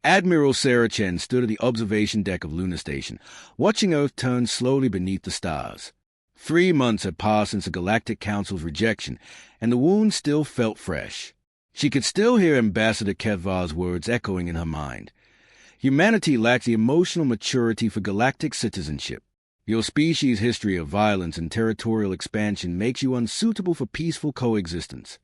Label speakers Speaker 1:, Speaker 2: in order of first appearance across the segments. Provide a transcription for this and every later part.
Speaker 1: Admiral Sarah Chen stood at the observation deck of Lunar Station, watching Earth turn slowly beneath the stars. 3 months had passed since the Galactic Council's rejection, and the wound still felt fresh. She could still hear Ambassador Kethvar's words echoing in her mind. Humanity lacks the emotional maturity for galactic citizenship. Your species' history of violence and territorial expansion makes you unsuitable for peaceful coexistence.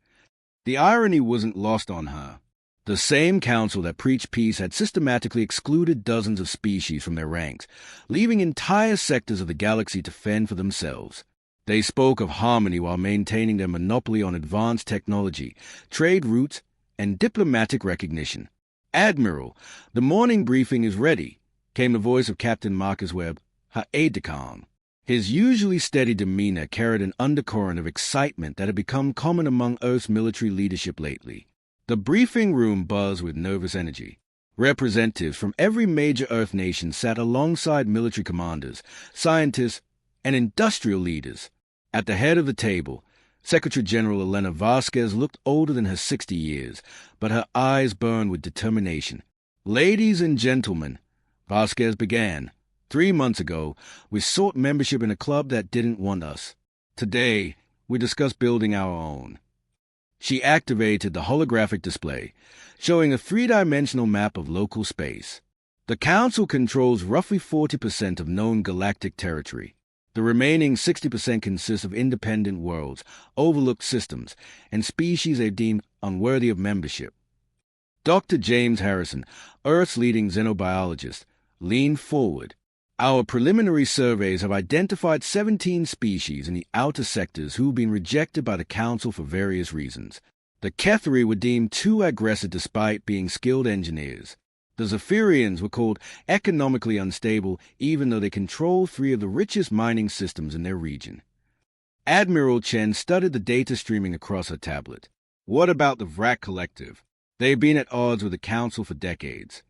Speaker 1: The irony wasn't lost on her. The same council that preached peace had systematically excluded dozens of species from their ranks, leaving entire sectors of the galaxy to fend for themselves. They spoke of harmony while maintaining their monopoly on advanced technology, trade routes, and diplomatic recognition. "Admiral, the morning briefing is ready," came the voice of Captain Marcus Webb, her aide-de-camp. His usually steady demeanor carried an undercurrent of excitement that had become common among Earth's military leadership lately. The briefing room buzzed with nervous energy. Representatives from every major Earth nation sat alongside military commanders, scientists, and industrial leaders. At the head of the table, Secretary General Elena Vasquez looked older than her 60 years, but her eyes burned with determination. "Ladies and gentlemen," Vasquez began, "3 months ago, we sought membership in a club that didn't want us. Today, we discuss building our own." She activated the holographic display, showing a 3-dimensional map of local space. The Council controls roughly 40% of known galactic territory. The remaining 60% consists of independent worlds, overlooked systems, and species they deem unworthy of membership. Dr. James Harrison, Earth's leading xenobiologist, leaned forward. "Our preliminary surveys have identified 17 species in the outer sectors who've been rejected by the Council for various reasons. The Kethri were deemed too aggressive despite being skilled engineers. The Zephyrians were called economically unstable even though they control 3 of the richest mining systems in their region." Admiral Chen studied the data streaming across her tablet. "What about the Vrak Collective? They've been at odds with the Council for decades."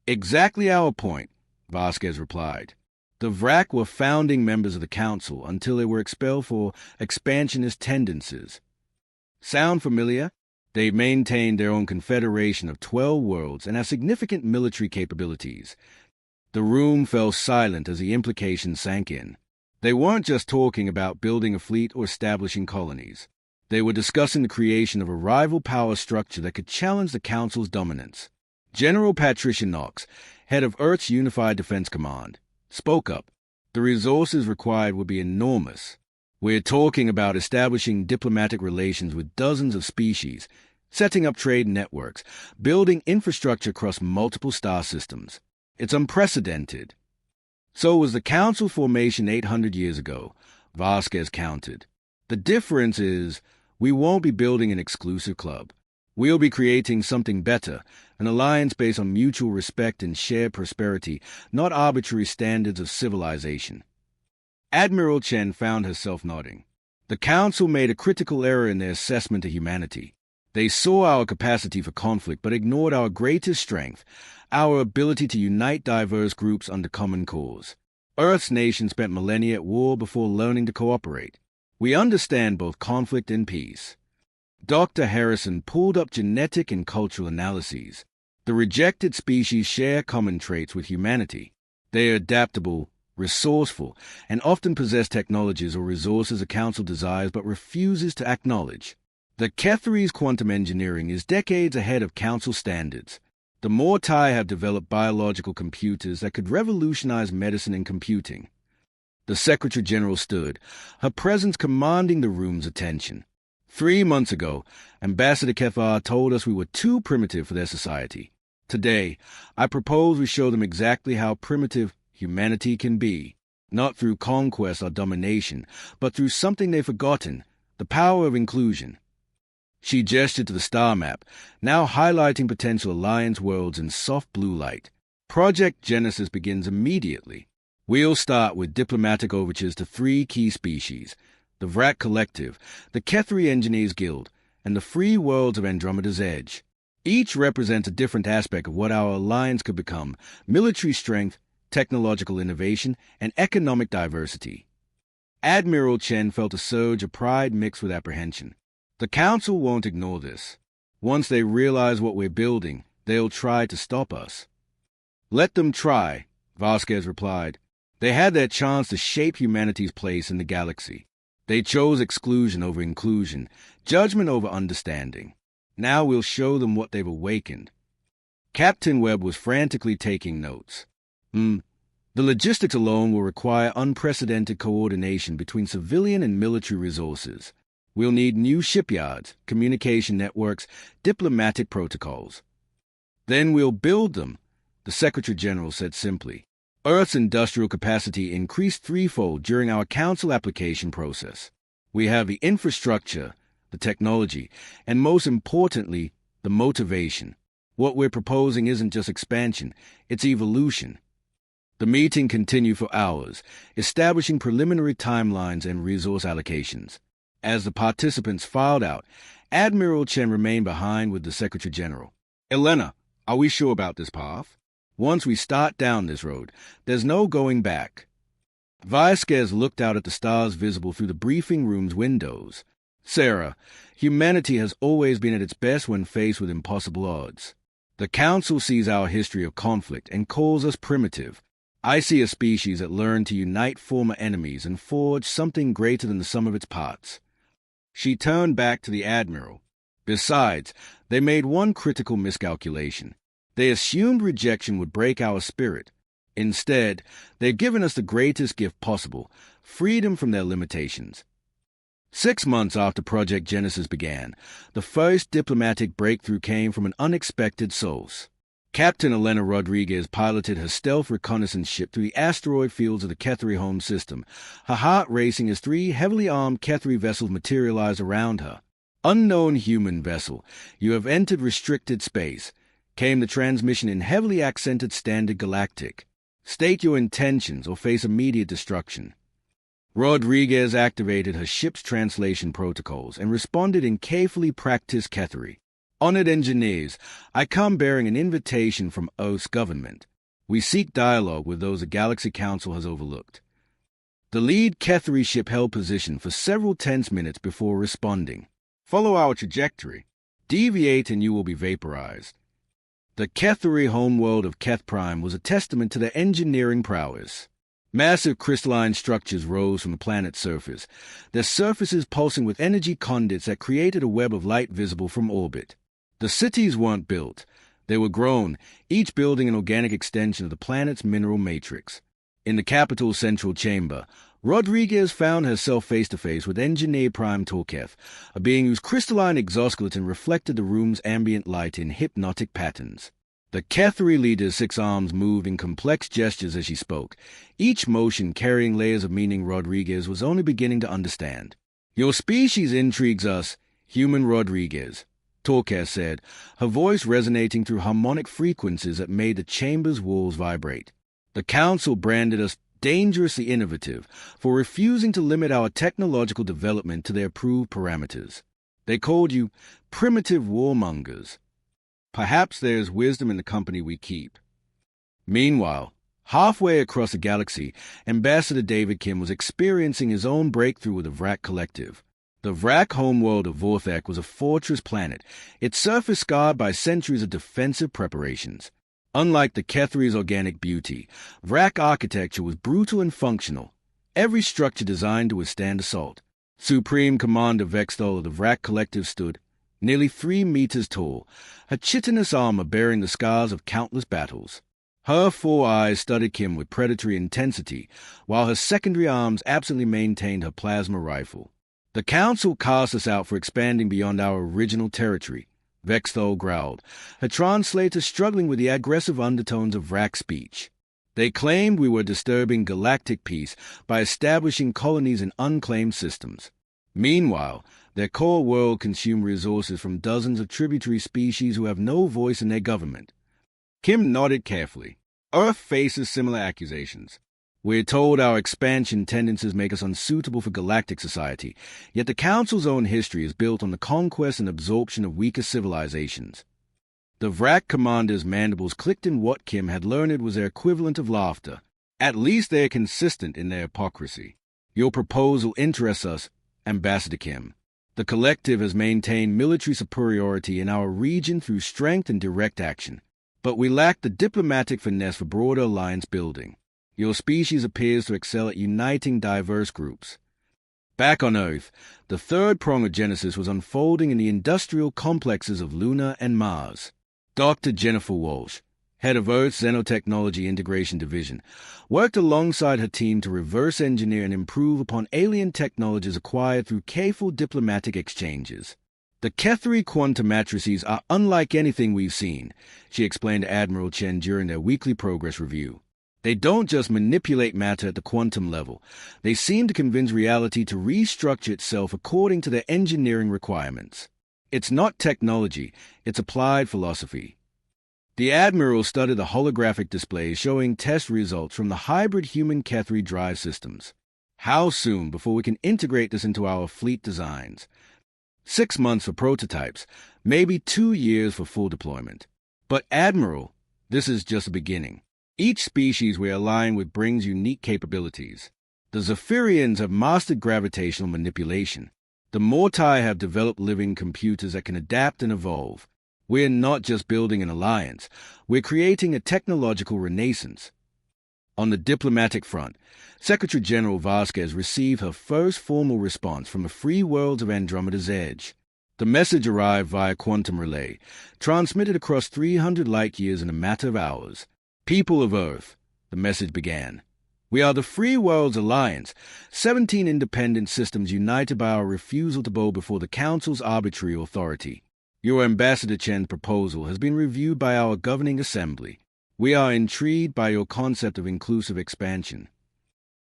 Speaker 1: "Exactly our point," Vasquez replied. "The Vrak were founding members of the Council until they were expelled for expansionist tendencies. Sound familiar? They maintained their own confederation of 12 worlds and have significant military capabilities." The room fell silent as the implications sank in. They weren't just talking about building a fleet or establishing colonies. They were discussing the creation of a rival power structure that could challenge the Council's dominance. General Patricia Knox, head of Earth's Unified Defense Command, spoke up. "The resources required would be enormous. We're talking about establishing diplomatic relations with dozens of species, setting up trade networks, building infrastructure across multiple star systems. It's unprecedented." "So was the Council formation 800 years ago," Vasquez countered. "The difference is we won't be building an exclusive club. We'll be creating something better, an alliance based on mutual respect and shared prosperity, not arbitrary standards of civilization." Admiral Chen found herself nodding. The Council made a critical error in their assessment of humanity. They saw our capacity for conflict but ignored our greatest strength, our ability to unite diverse groups under common cause. Earth's nations spent millennia at war before learning to cooperate. We understand both conflict and peace. Dr. Harrison pulled up genetic and cultural analyses. The rejected species share common traits with humanity. They are adaptable, resourceful, and often possess technologies or resources the Council desires but refuses to acknowledge. The Kethri's quantum engineering is decades ahead of Council standards. The Mortai have developed biological computers that could revolutionize medicine and computing. The Secretary General stood, her presence commanding the room's attention. 3 months ago, Ambassador Kethvar told us we were too primitive for their society. Today, I propose we show them exactly how primitive humanity can be, not through conquest or domination, but through something they've forgotten, the power of inclusion. She gestured to the star map, now highlighting potential alliance worlds in soft blue light. Project Genesis begins immediately. We'll start with diplomatic overtures to 3 key species, the Vrak Collective, the Kethri Engineers Guild, and the free worlds of Andromeda's Edge. Each represents a different aspect of what our alliance could become: military strength, technological innovation, and economic diversity. Admiral Chen felt a surge of pride mixed with apprehension. The Council won't ignore this. Once they realize what we're building, they'll try to stop us. Let them try, Vasquez replied. They had their chance to shape humanity's place in the galaxy. They chose exclusion over inclusion, judgment over understanding. Now we'll show them what they've awakened. Captain Webb was frantically taking notes. The logistics alone will require unprecedented coordination between civilian and military resources. We'll need new shipyards, communication networks, diplomatic protocols. Then we'll build them, the Secretary General said simply. Earth's industrial capacity increased threefold during our council application process. We have the infrastructure, the technology, and most importantly, the motivation. What we're proposing isn't just expansion, it's evolution. The meeting continued for hours, establishing preliminary timelines and resource allocations. As the participants filed out, Admiral Chen remained behind with the Secretary General. Elena, are we sure about this path? Once we start down this road, there's no going back. Vasquez looked out at the stars visible through the briefing room's windows. Sarah, humanity has always been at its best when faced with impossible odds. The Council sees our history of conflict and calls us primitive. I see a species that learned to unite former enemies and forge something greater than the sum of its parts. She turned back to the Admiral. Besides, they made one critical miscalculation. They assumed rejection would break our spirit. Instead, they've given us the greatest gift possible, freedom from their limitations. 6 months after Project Genesis began, the first diplomatic breakthrough came from an unexpected source. Captain Elena Rodriguez piloted her stealth reconnaissance ship through the asteroid fields of the Kethri home system, her heart racing as 3 heavily armed Kethri vessels materialized around her. Unknown human vessel, you have entered restricted space, came the transmission in heavily accented standard Galactic. State your intentions or face immediate destruction. Rodriguez activated her ship's translation protocols and responded in carefully practiced Kethri. Honored engineers, I come bearing an invitation from Earth's government. We seek dialogue with those the Galaxy Council has overlooked. The lead Kethri ship held position for several tense minutes before responding. Follow our trajectory. Deviate and you will be vaporized. The Kethri homeworld of Keth Prime was a testament to their engineering prowess. Massive crystalline structures rose from the planet's surface, their surfaces pulsing with energy conduits that created a web of light visible from orbit. The cities weren't built. They were grown, each building an organic extension of the planet's mineral matrix. In the capital's central chamber, Rodriguez found herself face-to-face with Engineer Prime Torketh, a being whose crystalline exoskeleton reflected the room's ambient light in hypnotic patterns. The Kethri leader's 6 arms moved in complex gestures as she spoke, each motion carrying layers of meaning Rodriguez was only beginning to understand. Your species intrigues us, human Rodriguez, Torketh said, her voice resonating through harmonic frequencies that made the chamber's walls vibrate. The Council branded us dangerously innovative for refusing to limit our technological development to their approved parameters. They called you primitive warmongers. Perhaps there's wisdom in the company we keep. Meanwhile, halfway across the galaxy, Ambassador David Kim was experiencing his own breakthrough with the Vrak Collective. The Vrak homeworld of Vorthak was a fortress planet, its surface scarred by centuries of defensive preparations. Unlike the Kethri's organic beauty, Vrak architecture was brutal and functional, every structure designed to withstand assault. Supreme Commander Vexthal of the Vrak Collective stood, nearly 3 meters tall, her chitinous armor bearing the scars of countless battles. Her 4 eyes studied Kim with predatory intensity, while her secondary arms absently maintained her plasma rifle. The Council cast us out for expanding beyond our original territory, Vexthal growled, her translator struggling with the aggressive undertones of Vrak speech. They claimed we were disturbing galactic peace by establishing colonies in unclaimed systems. Meanwhile, their core world consumed resources from dozens of tributary species who have no voice in their government. Kim nodded carefully. Earth faces similar accusations. We're told our expansion tendencies make us unsuitable for galactic society, yet the Council's own history is built on the conquest and absorption of weaker civilizations. The Vrak commander's mandibles clicked in what Kim had learned was their equivalent of laughter. At least they're consistent in their hypocrisy. Your proposal interests us, Ambassador Kim. The Collective has maintained military superiority in our region through strength and direct action. but we lack the diplomatic finesse for broader alliance building. Your species appears to excel at uniting diverse groups. Back on Earth, the third prong of Genesis was unfolding in the industrial complexes of Luna and Mars. Dr. Jennifer Walsh, head of Earth's Xenotechnology Integration Division, worked alongside her team to reverse engineer and improve upon alien technologies acquired through careful diplomatic exchanges. The Kethri quantum matrices are unlike anything we've seen, she explained to Admiral Chen during their weekly progress review. They don't just manipulate matter at the quantum level. They seem to convince reality to restructure itself according to their engineering requirements. It's not technology, it's applied philosophy. The Admiral studied the holographic displays showing test results from the hybrid human Kethri drive systems. How soon before we can integrate this into our fleet designs? 6 months for prototypes, maybe 2 years for full deployment. But Admiral, this is just the beginning. Each species we align with brings unique capabilities. The Zephyrians have mastered gravitational manipulation. The Mortai have developed living computers that can adapt and evolve. We're not just building an alliance, we're creating a technological renaissance. On the diplomatic front, Secretary General Vasquez received her first formal response from the free worlds of Andromeda's Edge. The message arrived via quantum relay, transmitted across 300 light-years in a matter of hours. People of Earth, the message began. We are the Free Worlds Alliance, 17 independent systems united by our refusal to bow before the Council's arbitrary authority. Your Ambassador Chen's proposal has been reviewed by our governing assembly. We are intrigued by your concept of inclusive expansion.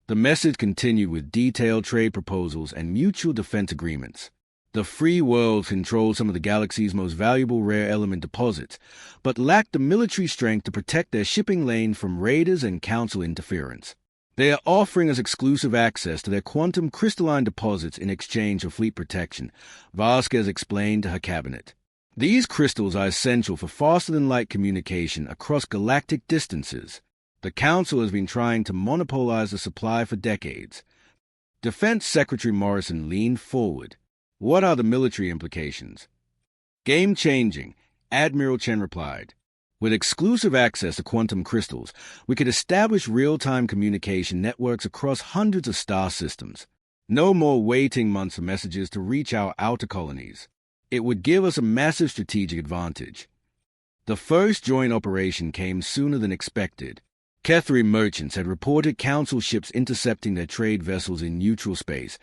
Speaker 1: The message continued with detailed trade proposals and mutual defense agreements. The free world controlled some of the galaxy's most valuable rare element deposits, but lacked the military strength to protect their shipping lane from raiders and council interference. They are offering us exclusive access to their quantum crystalline deposits in exchange for fleet protection, Vasquez explained to her cabinet. These crystals are essential for faster-than-light communication across galactic distances. The Council has been trying to monopolize the supply for decades. Defense Secretary Morrison leaned forward. What are the military implications? Game-changing, Admiral Chen replied. With exclusive access to quantum crystals, we could establish real-time communication networks across hundreds of star systems. No more waiting months for messages to reach our outer colonies. It would give us a massive strategic advantage. The first joint operation came sooner than expected. Kethri merchants had reported Council ships intercepting their trade vessels in neutral space,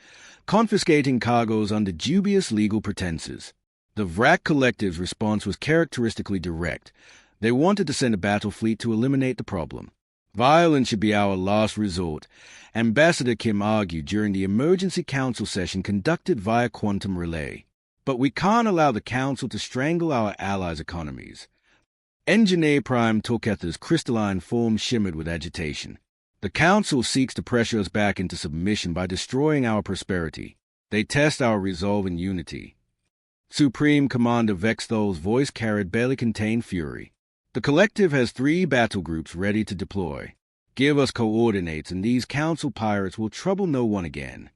Speaker 1: confiscating cargoes under dubious legal pretenses. The Vrak Collective's response was characteristically direct. They wanted to send a battle fleet to eliminate the problem. Violence should be our last resort, Ambassador Kim argued during the emergency council session conducted via quantum relay. But we can't allow the Council to strangle our allies' economies. Engineer Prime Tolketha's crystalline form shimmered with agitation. The Council seeks to pressure us back into submission by destroying our prosperity. They test our resolve and unity. Supreme Commander Vexthol's voice carried barely contained fury. The Collective has 3 battle groups ready to deploy. Give us coordinates and these Council pirates will trouble no one again.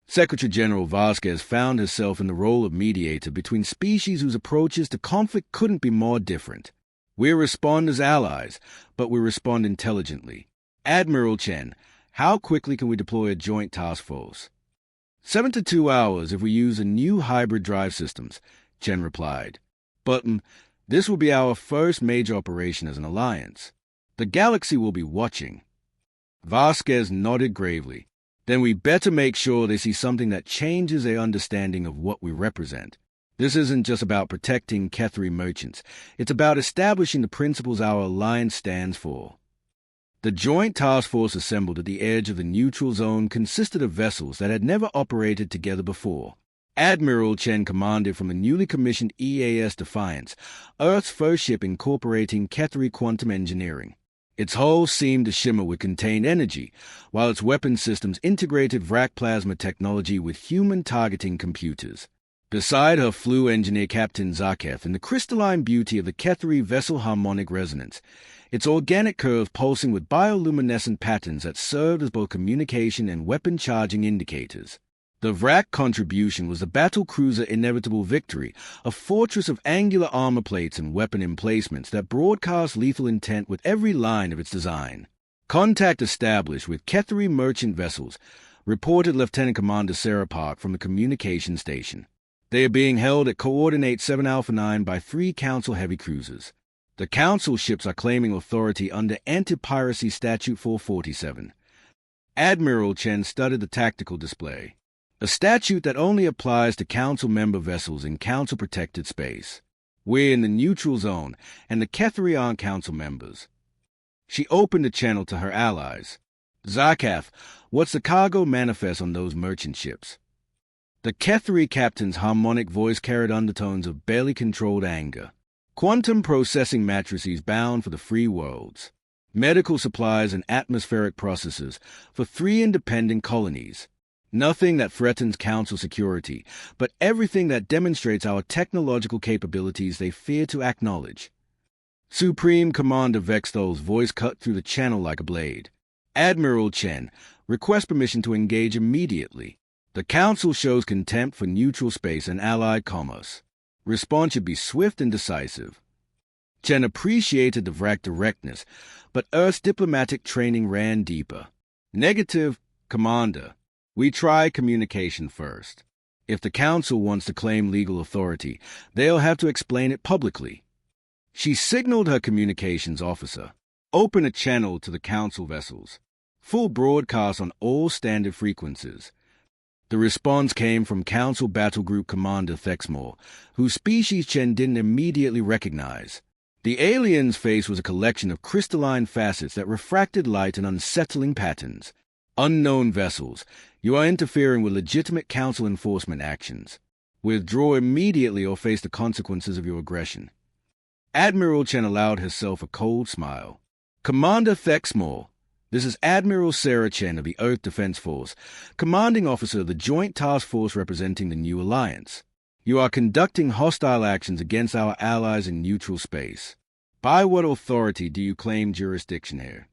Speaker 1: Secretary General Vasquez found herself in the role of mediator between species whose approaches to conflict couldn't be more different. We respond as allies, but we respond intelligently. Admiral Chen, how quickly can we deploy a joint task force? 7 to 2 hours if we use the new hybrid drive systems, Chen replied. But this will be our first major operation as an alliance. The galaxy will be watching. Vasquez nodded gravely. Then we better make sure they see something that changes their understanding of what we represent. This isn't just about protecting Kethri merchants. It's about establishing the principles our alliance stands for. The joint task force assembled at the edge of the neutral zone consisted of vessels that had never operated together before. Admiral Chen commanded from the newly commissioned EAS Defiance, Earth's first ship incorporating Kethri quantum engineering. Its hull seemed to shimmer with contained energy, while its weapon systems integrated Vrak plasma technology with human targeting computers. Beside her flew engineer Captain Zaketh in the crystalline beauty of the Kethri vessel harmonic resonance, its organic curves pulsing with bioluminescent patterns that served as both communication and weapon charging indicators. The Vrak contribution was the battlecruiser Inevitable Victory, a fortress of angular armor plates and weapon emplacements that broadcast lethal intent with every line of its design. Contact established with Kethari merchant vessels, reported Lieutenant Commander Sarah Park from the communication station. They are being held at Coordinate 7 Alpha 9 by 3 Council heavy cruisers. The Council ships are claiming authority under Anti-Piracy Statute 447. Admiral Chen studied the tactical display, a statute that only applies to Council member vessels in Council-protected space. We're in the neutral zone, and the Kethari aren't Council members. She opened the channel to her allies. Zarkath, what's the cargo manifest on those merchant ships? The Kethari captain's harmonic voice carried undertones of barely controlled anger. Quantum processing matrices bound for the free worlds. Medical supplies and atmospheric processes for 3 independent colonies. Nothing that threatens Council security, but everything that demonstrates our technological capabilities they fear to acknowledge. Supreme Commander Vexthol's voice cut through the channel like a blade. Admiral Chen, request permission to engage immediately. The Council shows contempt for neutral space and allied commerce. Response should be swift and decisive. Chen appreciated the Vrak directness, but Earth's diplomatic training ran deeper. Negative, Commander. We try communication first. If the Council wants to claim legal authority, they'll have to explain it publicly. She signaled her communications officer. Open a channel to the Council vessels. Full broadcast on all standard frequencies. The response came from Council Battle Group Commander Thexmore, whose species Chen didn't immediately recognize. The alien's face was a collection of crystalline facets that refracted light in unsettling patterns. Unknown vessels, you are interfering with legitimate Council enforcement actions. Withdraw immediately or face the consequences of your aggression. Admiral Chen allowed herself a cold smile. Commander Thexmore, this is Admiral Sarah Chen of the Earth Defense Force, commanding officer of the Joint Task Force representing the New Alliance. You are conducting hostile actions against our allies in neutral space. By what authority do you claim jurisdiction here?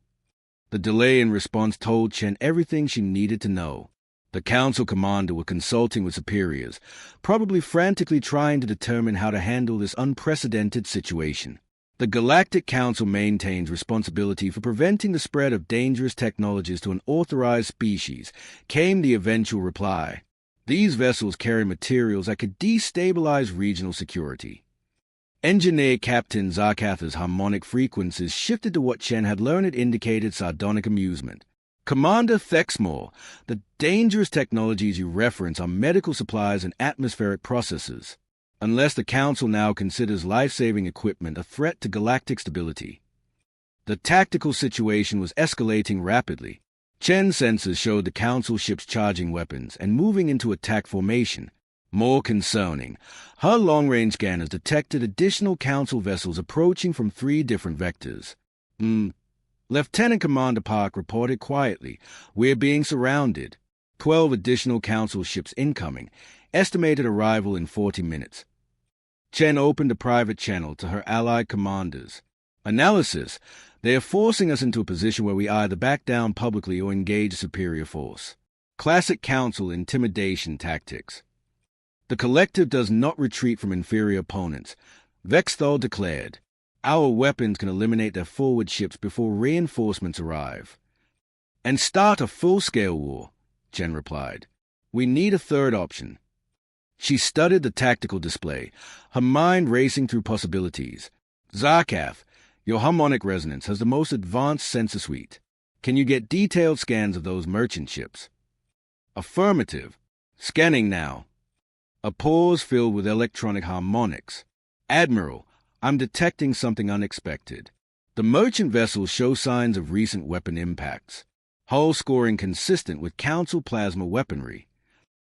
Speaker 1: The delay in response told Chen everything she needed to know. The Council commander was consulting with superiors, probably frantically trying to determine how to handle this unprecedented situation. The Galactic Council maintains responsibility for preventing the spread of dangerous technologies to an authorized species, came the eventual reply. These vessels carry materials that could destabilize regional security. Engineer Captain Zarkatha's harmonic frequencies shifted to what Chen had learned indicated sardonic amusement. Commander Thexmore, the dangerous technologies you reference are medical supplies and atmospheric processes. Unless the Council now considers life-saving equipment a threat to galactic stability. The tactical situation was escalating rapidly. Chen's sensors showed the Council ships charging weapons and moving into attack formation. More concerning, her long-range scanners detected additional Council vessels approaching from 3 different vectors. Lieutenant Commander Park reported quietly, "We're being surrounded. 12 additional Council ships incoming. Estimated arrival in 40 minutes. Chen opened a private channel to her allied commanders. Analysis: they are forcing us into a position where we either back down publicly or engage superior force. Classic Council intimidation tactics. The collective does not retreat from inferior opponents. Vexthal declared, "Our weapons can eliminate their forward ships before reinforcements arrive." "And start a full-scale war," Chen replied. "We need a third option." She studied the tactical display, her mind racing through possibilities. "Zarkath, your harmonic resonance has the most advanced sensor suite. Can you get detailed scans of those merchant ships?" "Affirmative. Scanning now." A pause filled with electronic harmonics. "Admiral, I'm detecting something unexpected. The merchant vessels show signs of recent weapon impacts. Hull scoring consistent with Council plasma weaponry."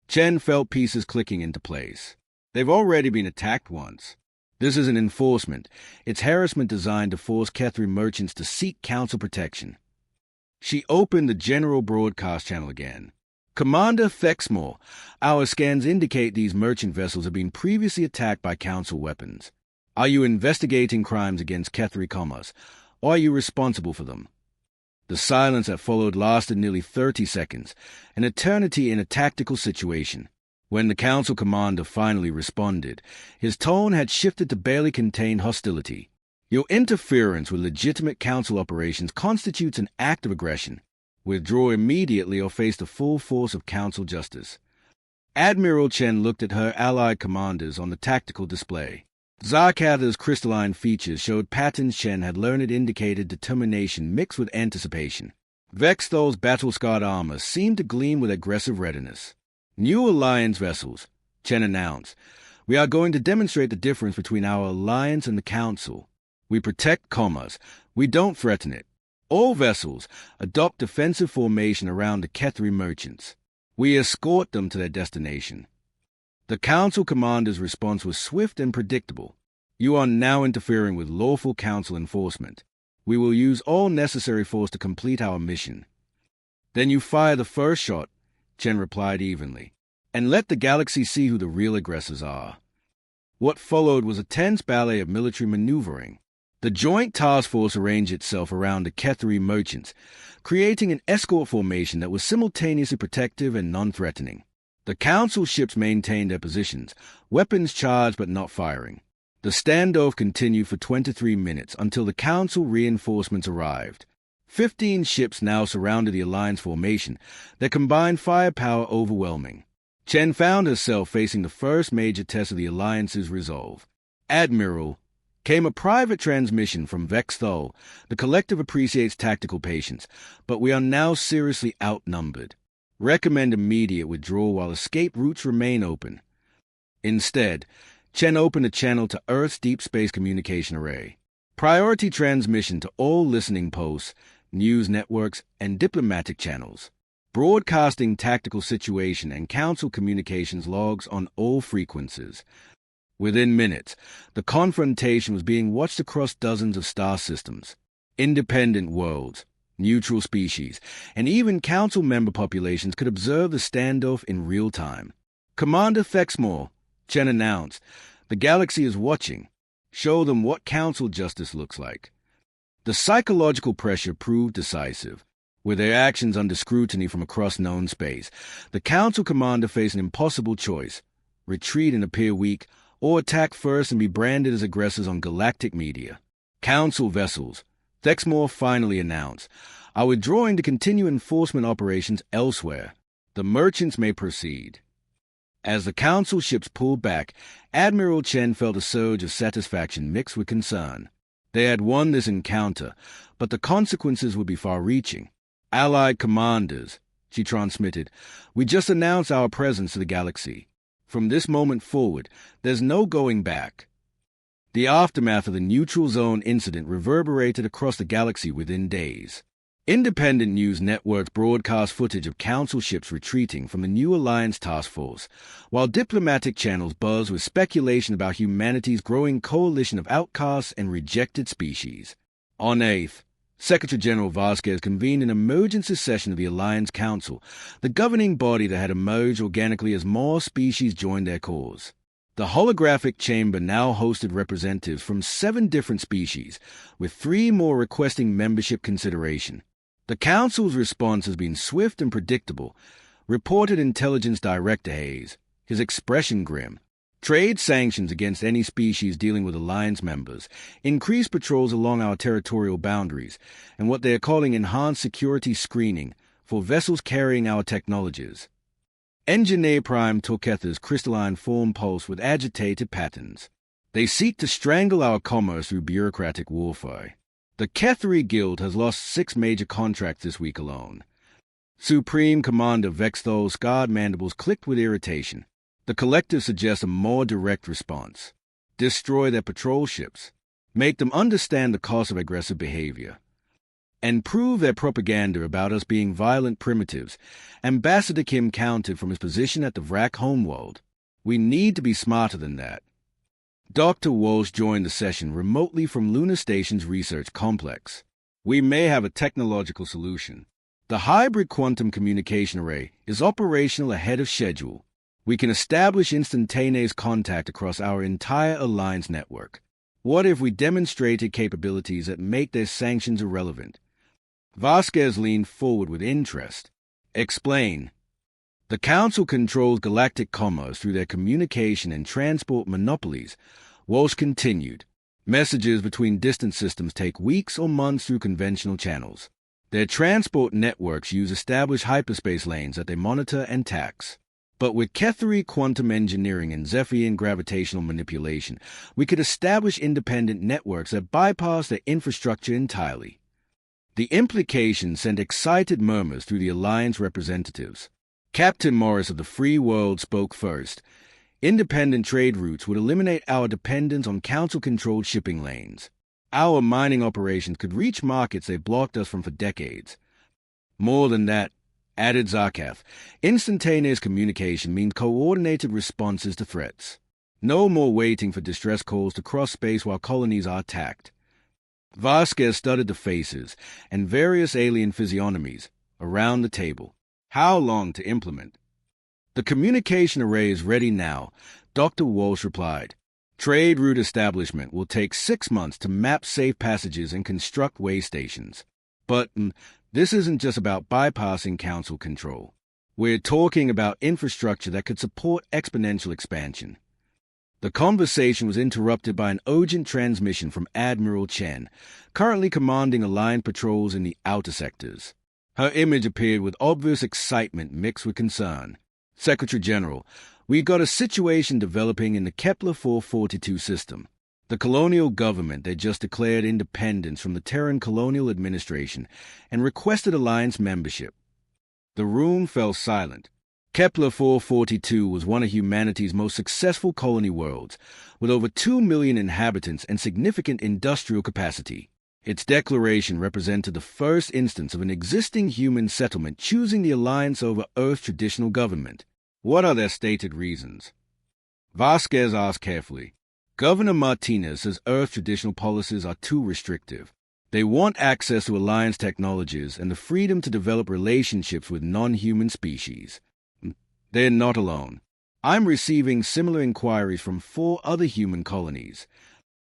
Speaker 1: Chen felt pieces clicking into place. They've already been attacked once. This is an enforcement. It's harassment designed to force Kethari merchants to seek Council protection. She opened the general broadcast channel again. "Commander Thexmore, our scans indicate these merchant vessels have been previously attacked by Council weapons. Are you investigating crimes against Kethari commerce, or are you responsible for them?" The silence that followed lasted nearly 30 seconds, an eternity in a tactical situation. When the Council commander finally responded, his tone had shifted to barely contained hostility. Your interference with legitimate Council operations constitutes an act of aggression. Withdraw immediately or face the full force of Council justice. Admiral Chen looked at her allied commanders on the tactical display. Zarkatha's crystalline features showed patterns Chen had learned indicated determination mixed with anticipation. Vexthol's battle-scarred armor seemed to gleam with aggressive readiness. New Alliance vessels, Chen announced. We are going to demonstrate the difference between our alliance and the Council. We protect commerce. We don't threaten it. All vessels adopt defensive formation around the Kethri merchants. We escort them to their destination. The Council commander's response was swift and predictable. You are now interfering with lawful Council enforcement. We will use all necessary force to complete our mission. Then you fire the first shot, Chen replied evenly, and let the galaxy see who the real aggressors are. What followed was a tense ballet of military maneuvering. The joint task force arranged itself around the Kethri merchants, creating an escort formation that was simultaneously protective and non-threatening. The Council ships maintained their positions, weapons charged but not firing. The standoff continued for 23 minutes until the Council reinforcements arrived. 15 ships now surrounded the Alliance formation, their combined firepower overwhelming. Chen found herself facing the first major test of the Alliance's resolve. Admiral, came a private transmission from Vexthol. The collective appreciates tactical patience, but we are now seriously outnumbered. Recommend immediate withdrawal while escape routes remain open. Instead, Chen opened a channel to Earth's deep space communication array. Priority transmission to all listening posts, news networks, and diplomatic channels. Broadcasting tactical situation and Council communications logs on all frequencies. Within minutes, the confrontation was being watched across dozens of star systems. Independent worlds, neutral species, and even Council member populations could observe the standoff in real time. Commander Thexmore, Chen announced, the galaxy is watching. Show them what Council justice looks like. The psychological pressure proved decisive. With their actions under scrutiny from across known space, the Council commander faced an impossible choice: retreat and appear weak, or attack first and be branded as aggressors on galactic media. Council vessels, Thexmore finally announced, are withdrawing to continue enforcement operations elsewhere. The merchants may proceed. As the Council ships pulled back, Admiral Chen felt a surge of satisfaction mixed with concern. They had won this encounter, but the consequences would be far-reaching. Allied commanders, she transmitted, we just announced our presence to the galaxy. From this moment forward, there's no going back. The aftermath of the Neutral Zone incident reverberated across the galaxy within days. Independent news networks broadcast footage of Council ships retreating from the New Alliance Task Force, while diplomatic channels buzzed with speculation about humanity's growing coalition of outcasts and rejected species. On 8th, Secretary-General Vasquez convened an emergency session of the Alliance Council, the governing body that had emerged organically as more species joined their cause. The holographic chamber now hosted representatives from 7 different species, with 3 more requesting membership consideration. The Council's response has been swift and predictable, reported Intelligence Director Hayes, his expression grim. Trade sanctions against any species dealing with Alliance members, increased patrols along our territorial boundaries, and what they are calling enhanced security screening for vessels carrying our technologies. Engineer Prime Torquetha's crystalline form pulse with agitated patterns. They seek to strangle our commerce through bureaucratic warfare. The Kethri Guild has lost 6 major contracts this week alone. Supreme Commander Vexthol's scarred mandibles clicked with irritation. The collective suggests a more direct response. Destroy their patrol ships. Make them understand the cost of aggressive behavior. And prove their propaganda about us being violent primitives. Ambassador Kim countered from his position at the Vrak homeworld. We need to be smarter than that. Dr. Walsh joined the session remotely from Lunar Station's research complex. We may have a technological solution. The hybrid quantum communication array is operational ahead of schedule. We can establish instantaneous contact across our entire Alliance network. What if we demonstrated capabilities that make their sanctions irrelevant? Vasquez leaned forward with interest. Explain. The Council controls galactic commerce through their communication and transport monopolies. Walsh continued. Messages between distant systems take weeks or months through conventional channels. Their transport networks use established hyperspace lanes that they monitor and tax. But with Ketheri quantum engineering and Zephyrian gravitational manipulation, we could establish independent networks that bypass their infrastructure entirely. The implication sent excited murmurs through the Alliance representatives. Captain Morris of the Free World spoke first. Independent trade routes would eliminate our dependence on Council-controlled shipping lanes. Our mining operations could reach markets they've blocked us from for decades. More than that, added Zarkaf, instantaneous communication means coordinated responses to threats. No more waiting for distress calls to cross space while colonies are attacked. Vasquez studied the faces and various alien physiognomies around the table. How long to implement? The communication array is ready now, Dr. Walsh replied. Trade route establishment will take 6 months to map safe passages and construct way stations. But this isn't just about bypassing Council control. We're talking about infrastructure that could support exponential expansion. The conversation was interrupted by an urgent transmission from Admiral Chen, currently commanding Alliance patrols in the outer sectors. Her image appeared with obvious excitement mixed with concern. Secretary General, we've got a situation developing in the Kepler 442 system. The colonial government had just declared independence from the Terran colonial administration and requested Alliance membership. The room fell silent. Kepler 442 was one of humanity's most successful colony worlds, with over 2 million inhabitants and significant industrial capacity. Its declaration represented the first instance of an existing human settlement choosing the Alliance over Earth's traditional government. What are their stated reasons? Vasquez asked carefully. Governor Martinez says Earth's traditional policies are too restrictive. They want access to Alliance technologies and the freedom to develop relationships with non-human species. They're not alone. I'm receiving similar inquiries from 4 other human colonies.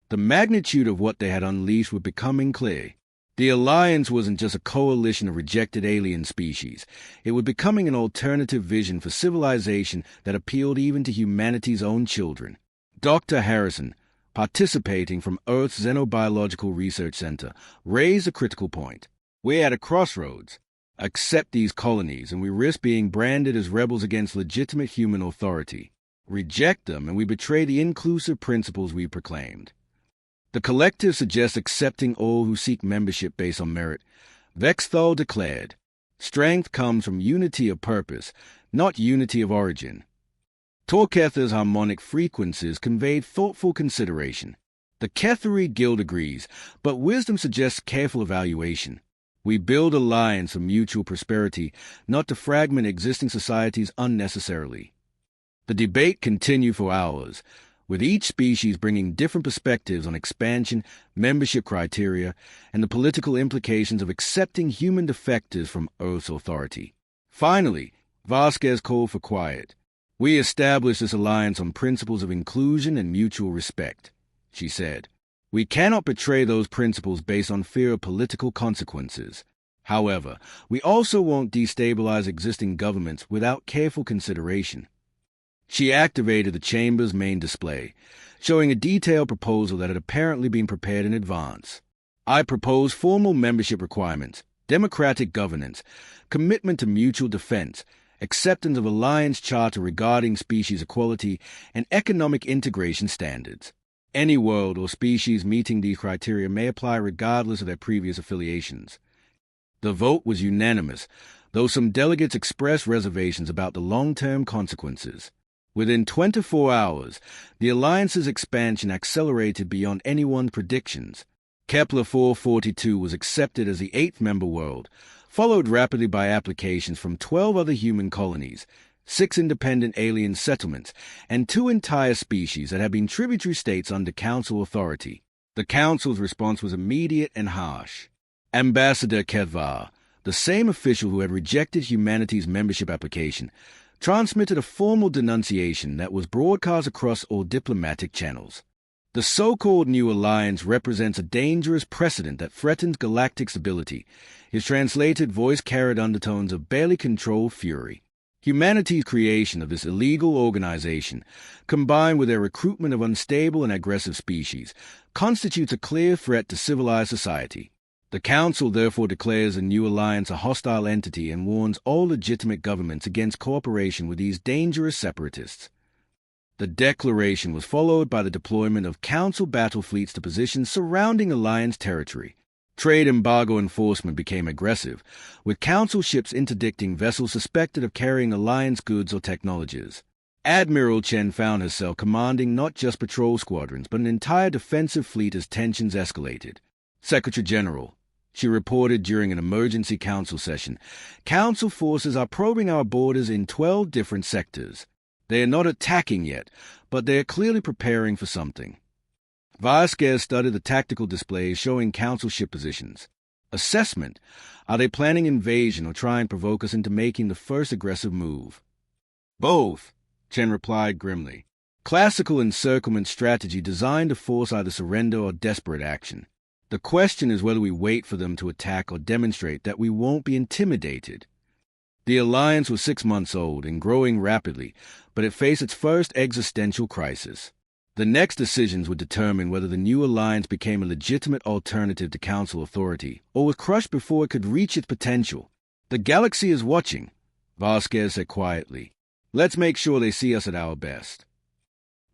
Speaker 1: The magnitude of what they had unleashed was becoming clear. The Alliance wasn't just a coalition of rejected alien species. It was becoming an alternative vision for civilization that appealed even to humanity's own children. Dr. Harrison, participating from Earth's Xenobiological Research Center, raised a critical point. We're at a crossroads. Accept these colonies, and we risk being branded as rebels against legitimate human authority. Reject them, and we betray the inclusive principles we proclaimed. The collective suggests accepting all who seek membership based on merit. Vexthal declared, strength comes from unity of purpose, not unity of origin. Torkether's harmonic frequencies conveyed thoughtful consideration. The Ketheri Guild agrees, but wisdom suggests careful evaluation. We build alliance for mutual prosperity, not to fragment existing societies unnecessarily. The debate continued for hours, with each species bringing different perspectives on expansion, membership criteria, and the political implications of accepting human defectors from Earth's authority. Finally, Vasquez called for quiet. We established this alliance on principles of inclusion and mutual respect, she said. We cannot betray those principles based on fear of political consequences. However, we also won't destabilize existing governments without careful consideration. She activated the chamber's main display, showing a detailed proposal that had apparently been prepared in advance. I propose formal membership requirements, democratic governance, commitment to mutual defense, acceptance of Alliance Charter regarding species equality, and economic integration standards. Any world or species meeting these criteria may apply regardless of their previous affiliations. The vote was unanimous, though some delegates expressed reservations about the long-term consequences. Within 24 hours, the Alliance's expansion accelerated beyond anyone's predictions. Kepler 442 was accepted as the 8th member world, followed rapidly by applications from 12 other human colonies, 6 independent alien settlements, and 2 entire species that had been tributary states under Council authority. The Council's response was immediate and harsh. Ambassador Kedvar, the same official who had rejected humanity's membership application, transmitted a formal denunciation that was broadcast across all diplomatic channels. The so-called New Alliance represents a dangerous precedent that threatens Galactic stability. His translated voice carried undertones of barely controlled fury. Humanity's creation of this illegal organization, combined with their recruitment of unstable and aggressive species, constitutes a clear threat to civilized society. The Council therefore declares the New Alliance a hostile entity and warns all legitimate governments against cooperation with these dangerous separatists. The declaration was followed by the deployment of Council battle fleets to positions surrounding Alliance territory. Trade embargo enforcement became aggressive, with Council ships interdicting vessels suspected of carrying Alliance goods or technologies. Admiral Chen found herself commanding not just patrol squadrons, but an entire defensive fleet as tensions escalated. Secretary General, she reported during an emergency Council session, Council forces are probing our borders in 12 different sectors. They are not attacking yet, but they are clearly preparing for something. Vasquez studied the tactical displays showing Council ship positions. Assessment: are they planning invasion or trying to provoke us into making the first aggressive move? Both, Chen replied grimly. Classical encirclement strategy designed to force either surrender or desperate action. The question is whether we wait for them to attack or demonstrate that we won't be intimidated. The Alliance was 6 months old and growing rapidly, but it faced its first existential crisis. The next decisions would determine whether the New Alliance became a legitimate alternative to Council authority or was crushed before it could reach its potential. The galaxy is watching, Vasquez said quietly. Let's make sure they see us at our best.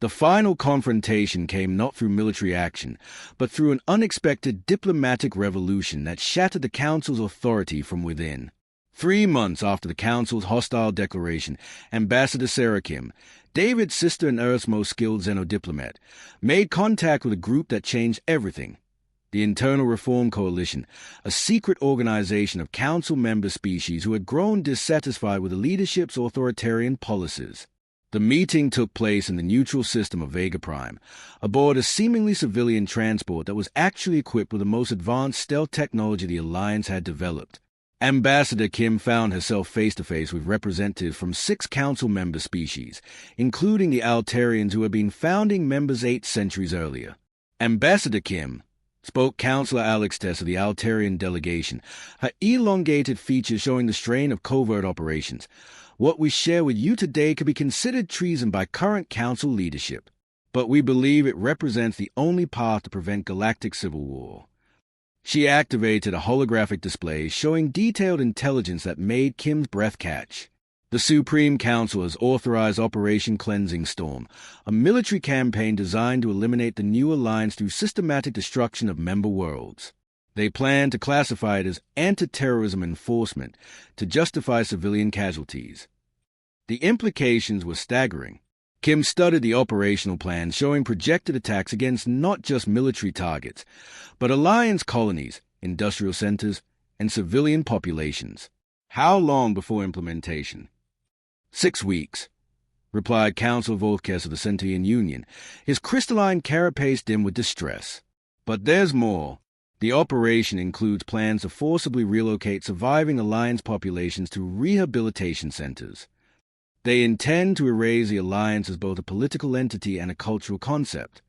Speaker 1: The final confrontation came not through military action, but through an unexpected diplomatic revolution that shattered the Council's authority from within. 3 months after the Council's hostile declaration, Ambassador Sarah Kim, David's sister and Earth's most skilled xenodiplomat, made contact with a group that changed everything. The Internal Reform Coalition, a secret organization of Council member species who had grown dissatisfied with the leadership's authoritarian policies. The meeting took place in the neutral system of Vega Prime, aboard a seemingly civilian transport that was actually equipped with the most advanced stealth technology the Alliance had developed. Ambassador Kim found herself face-to-face with representatives from 6 Council member species, including the Altarians who had been founding members 8 centuries earlier. Ambassador Kim, spoke Councillor Alex Tess of the Altarian delegation, her elongated features showing the strain of covert operations. What we share with you today could be considered treason by current Council leadership, but we believe it represents the only path to prevent galactic civil war. She activated a holographic display showing detailed intelligence that made Kim's breath catch. The Supreme Council has authorized Operation Cleansing Storm, a military campaign designed to eliminate the New Alliance through systematic destruction of member worlds. They plan to classify it as anti-terrorism enforcement to justify civilian casualties. The implications were staggering. Kim studied the operational plan showing projected attacks against not just military targets, but Alliance colonies, industrial centers, and civilian populations. How long before implementation? 6 weeks, replied Councillor Volkes of the Centaurian Union, his crystalline carapace dim with distress. But there's more. The operation includes plans to forcibly relocate surviving Alliance populations to rehabilitation centers. They intend to erase the Alliance as both a political entity and a cultural concept.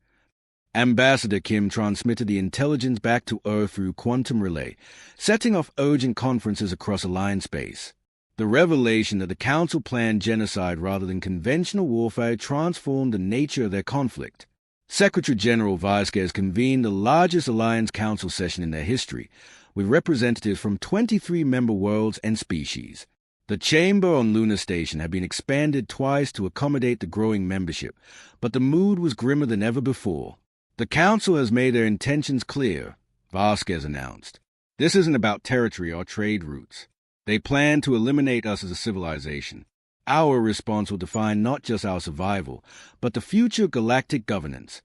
Speaker 1: Ambassador Kim transmitted the intelligence back to Earth through quantum relay, setting off urgent conferences across Alliance space. The revelation that the Council planned genocide rather than conventional warfare transformed the nature of their conflict. Secretary General Vasquez convened the largest Alliance Council session in their history, with representatives from 23 member worlds and species. The chamber on Lunar Station had been expanded twice to accommodate the growing membership, but the mood was grimmer than ever before. The Council has made their intentions clear, Vasquez announced. This isn't about territory or trade routes. They plan to eliminate us as a civilization. Our response will define not just our survival, but the future of galactic governance.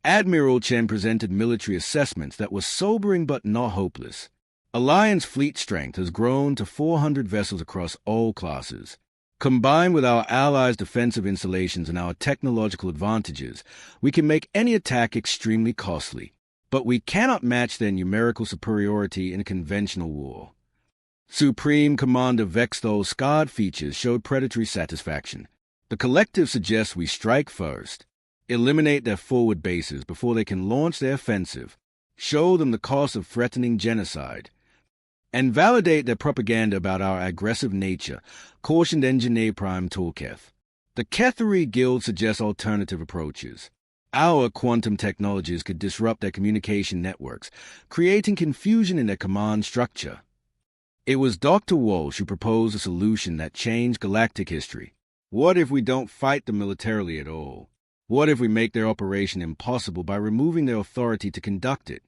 Speaker 1: Admiral Chen presented military assessments that were sobering but not hopeless. Alliance fleet strength has grown to 400 vessels across all classes. Combined with our allies' defensive installations and our technological advantages, we can make any attack extremely costly. But we cannot match their numerical superiority in a conventional war. Supreme Commander Vexthol's scarred features showed predatory satisfaction. The collective suggests we strike first. eliminate their forward bases before they can launch their offensive, show them the cost of threatening genocide, and validate their propaganda about our aggressive nature, cautioned Engineer Prime Torketh. The Kethari Guild suggests alternative approaches. Our quantum technologies could disrupt their communication networks, creating confusion in their command structure. It was Dr. Walsh who proposed a solution that changed galactic history. What if we don't fight them militarily at all? What if we make their operation impossible by removing their authority to conduct it?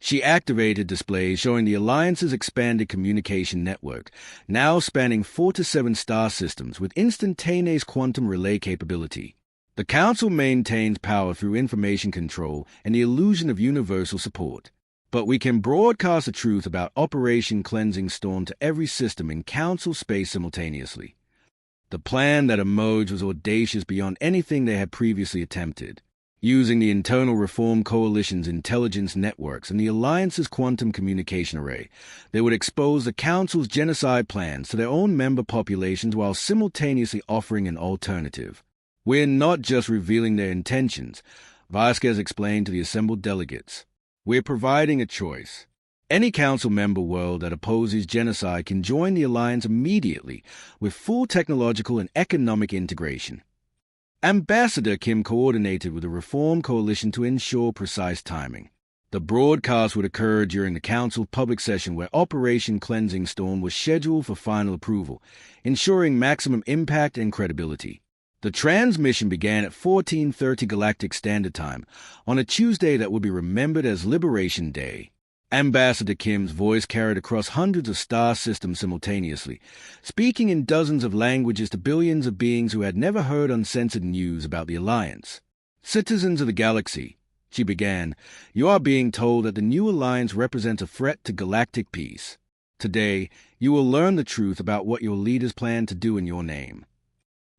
Speaker 1: She activated displays showing the Alliance's expanded communication network, now spanning 4 to 7 star systems with instantaneous quantum relay capability. The Council maintains power through information control and the illusion of universal support. But we can broadcast the truth about Operation Cleansing Storm to every system in Council space simultaneously. The plan that emerged was audacious beyond anything they had previously attempted. Using the Internal Reform Coalition's intelligence networks and the Alliance's quantum communication array, they would expose the Council's genocide plans to their own member populations while simultaneously offering an alternative. We're not just revealing their intentions, Vasquez explained to the assembled delegates. We're providing a choice. Any Council member world that opposes genocide can join the Alliance immediately with full technological and economic integration. Ambassador Kim coordinated with the Reform Coalition to ensure precise timing. The broadcast would occur during the Council public session where Operation Cleansing Storm was scheduled for final approval, ensuring maximum impact and credibility. The transmission began at 14:30 Galactic Standard Time on a Tuesday that would be remembered as Liberation Day. Ambassador Kim's voice carried across hundreds of star systems simultaneously, speaking in dozens of languages to billions of beings who had never heard uncensored news about the Alliance. Citizens of the galaxy, she began, you are being told that the new Alliance represents a threat to galactic peace. Today, you will learn the truth about what your leaders plan to do in your name.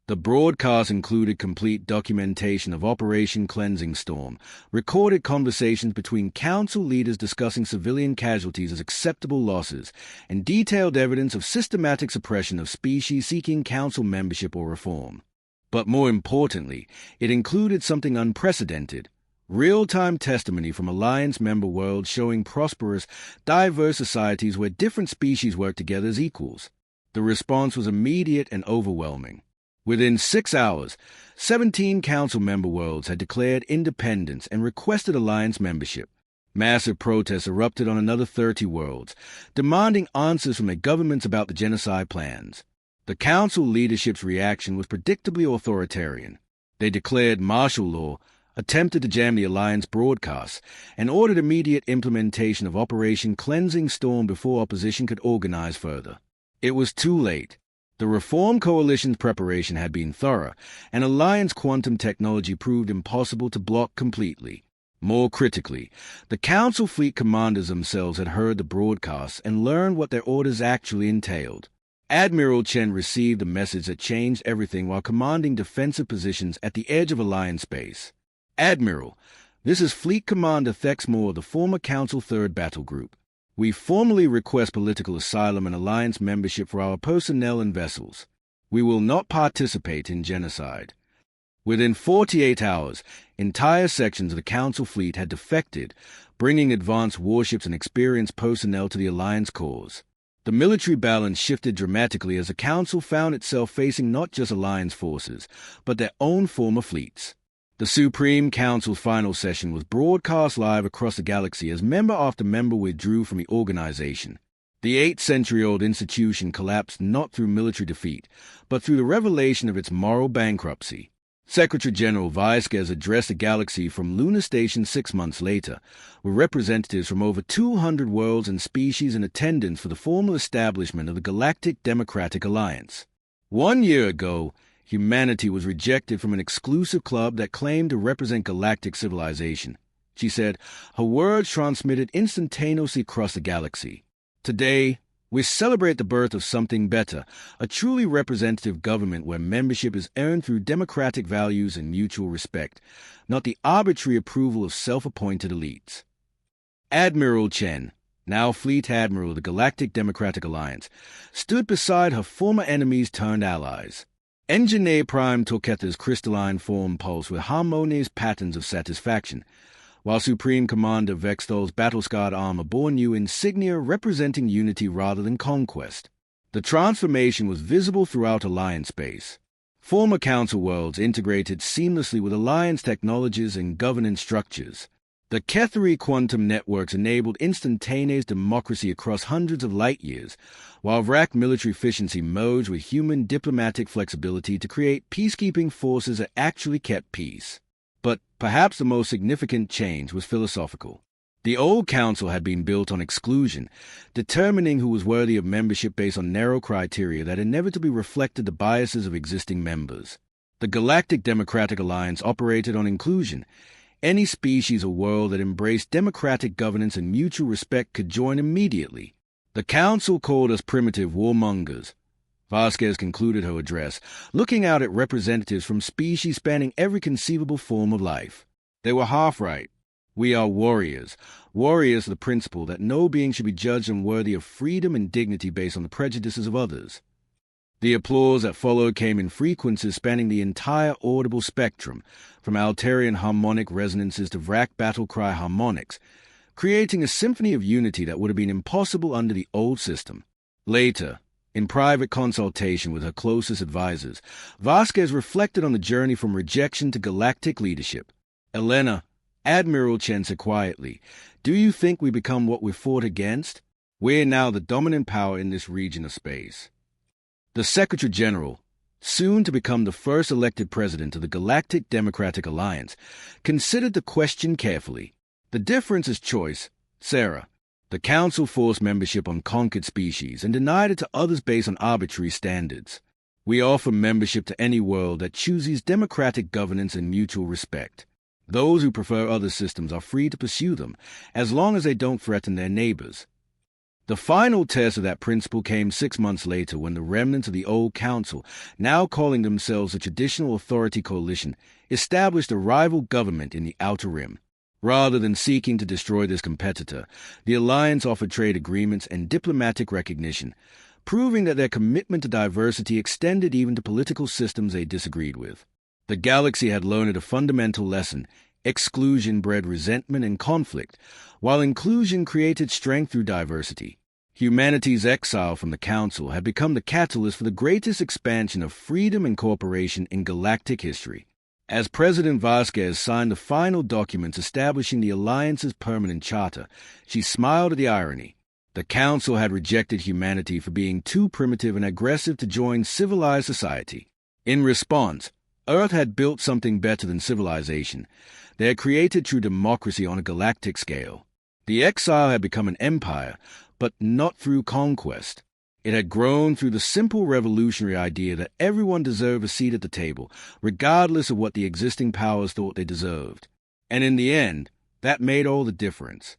Speaker 1: The broadcast included complete documentation of Operation Cleansing Storm, recorded conversations between Council leaders discussing civilian casualties as acceptable losses, and detailed evidence of systematic suppression of species seeking Council membership or reform. But more importantly, it included something unprecedented, real-time testimony from Alliance member worlds showing prosperous, diverse societies where different species work together as equals. The response was immediate and overwhelming. Within 6 hours, 17 Council member worlds had declared independence and requested Alliance membership. Massive protests erupted on another 30 worlds, demanding answers from their governments about the genocide plans. The Council leadership's reaction was predictably authoritarian. They declared martial law, attempted to jam the Alliance broadcasts, and ordered immediate implementation of Operation Cleansing Storm before opposition could organize further. It was too late. The Reform Coalition's preparation had been thorough, and Alliance quantum technology proved impossible to block completely. More critically, the Council fleet commanders themselves had heard the broadcasts and learned what their orders actually entailed. Admiral Chen received a message that changed everything while commanding defensive positions at the edge of Alliance space. Admiral, this is Fleet Commander Thexmore of the former Council 3rd Battle Group. We formally request political asylum and Alliance membership for our personnel and vessels. We will not participate in genocide. Within 48 hours, entire sections of the Council fleet had defected, bringing advanced warships and experienced personnel to the Alliance cause. The military balance shifted dramatically as the Council found itself facing not just Alliance forces, but their own former fleets. The Supreme Council's final session was broadcast live across the galaxy as member after member withdrew from the organization. The 8-century-old institution collapsed not through military defeat, but through the revelation of its moral bankruptcy. Secretary General Vasquez addressed the galaxy from Lunar Station 6 months later, with representatives from over 200 worlds and species in attendance for the formal establishment of the Galactic Democratic Alliance. 1 year ago, humanity was rejected from an exclusive club that claimed to represent galactic civilization. She said, her words transmitted instantaneously across the galaxy. Today, we celebrate the birth of something better, a truly representative government where membership is earned through democratic values and mutual respect, not the arbitrary approval of self-appointed elites. Admiral Chen, now Fleet Admiral of the Galactic Democratic Alliance, stood beside her former enemies turned allies. Engineer Prime took Ether's crystalline form pulse with harmonious patterns of satisfaction, while Supreme Commander Vextol's battle-scarred armor bore new insignia representing unity rather than conquest. The transformation was visible throughout Alliance space. Former Council worlds integrated seamlessly with Alliance technologies and governance structures. The Ketheri quantum networks enabled instantaneous democracy across hundreds of light-years, while Vrak military efficiency merged with human diplomatic flexibility to create peacekeeping forces that actually kept peace. But perhaps the most significant change was philosophical. The old council had been built on exclusion, determining who was worthy of membership based on narrow criteria that inevitably reflected the biases of existing members. The Galactic Democratic Alliance operated on inclusion. Any species or world that embraced democratic governance and mutual respect could join immediately. The council called us primitive warmongers. Vasquez concluded her address, looking out at representatives from species spanning every conceivable form of life. They were half right. We are warriors. Warriors are the principle that no being should be judged unworthy of freedom and dignity based on the prejudices of others. The applause that followed came in frequencies spanning the entire audible spectrum, from Altarian harmonic resonances to Vrak battle cry harmonics, creating a symphony of unity that would have been impossible under the old system. Later, in private consultation with her closest advisors, Vasquez reflected on the journey from rejection to galactic leadership. Elena, Admiral Chen said quietly, "Do you think we become what we fought against? We're now the dominant power in this region of space." The Secretary-General, soon to become the first elected president of the Galactic Democratic Alliance, considered the question carefully. The difference is choice. Sarah, the Council forced membership on conquered species and denied it to others based on arbitrary standards. We offer membership to any world that chooses democratic governance and mutual respect. Those who prefer other systems are free to pursue them, as long as they don't threaten their neighbors. The final test of that principle came 6 months later when the remnants of the old council, now calling themselves the Traditional Authority Coalition, established a rival government in the Outer Rim. Rather than seeking to destroy this competitor, the alliance offered trade agreements and diplomatic recognition, proving that their commitment to diversity extended even to political systems they disagreed with. The galaxy had learned a fundamental lesson. Exclusion bred resentment and conflict, while inclusion created strength through diversity. Humanity's exile from the Council had become the catalyst for the greatest expansion of freedom and cooperation in galactic history. As President Vasquez signed the final documents establishing the Alliance's permanent charter, she smiled at the irony. The Council had rejected humanity for being too primitive and aggressive to join civilized society. In response, Earth had built something better than civilization. They had created true democracy on a galactic scale. The exile had become an empire, but not through conquest. It had grown through the simple revolutionary idea that everyone deserved a seat at the table, regardless of what the existing powers thought they deserved. And in the end, that made all the difference.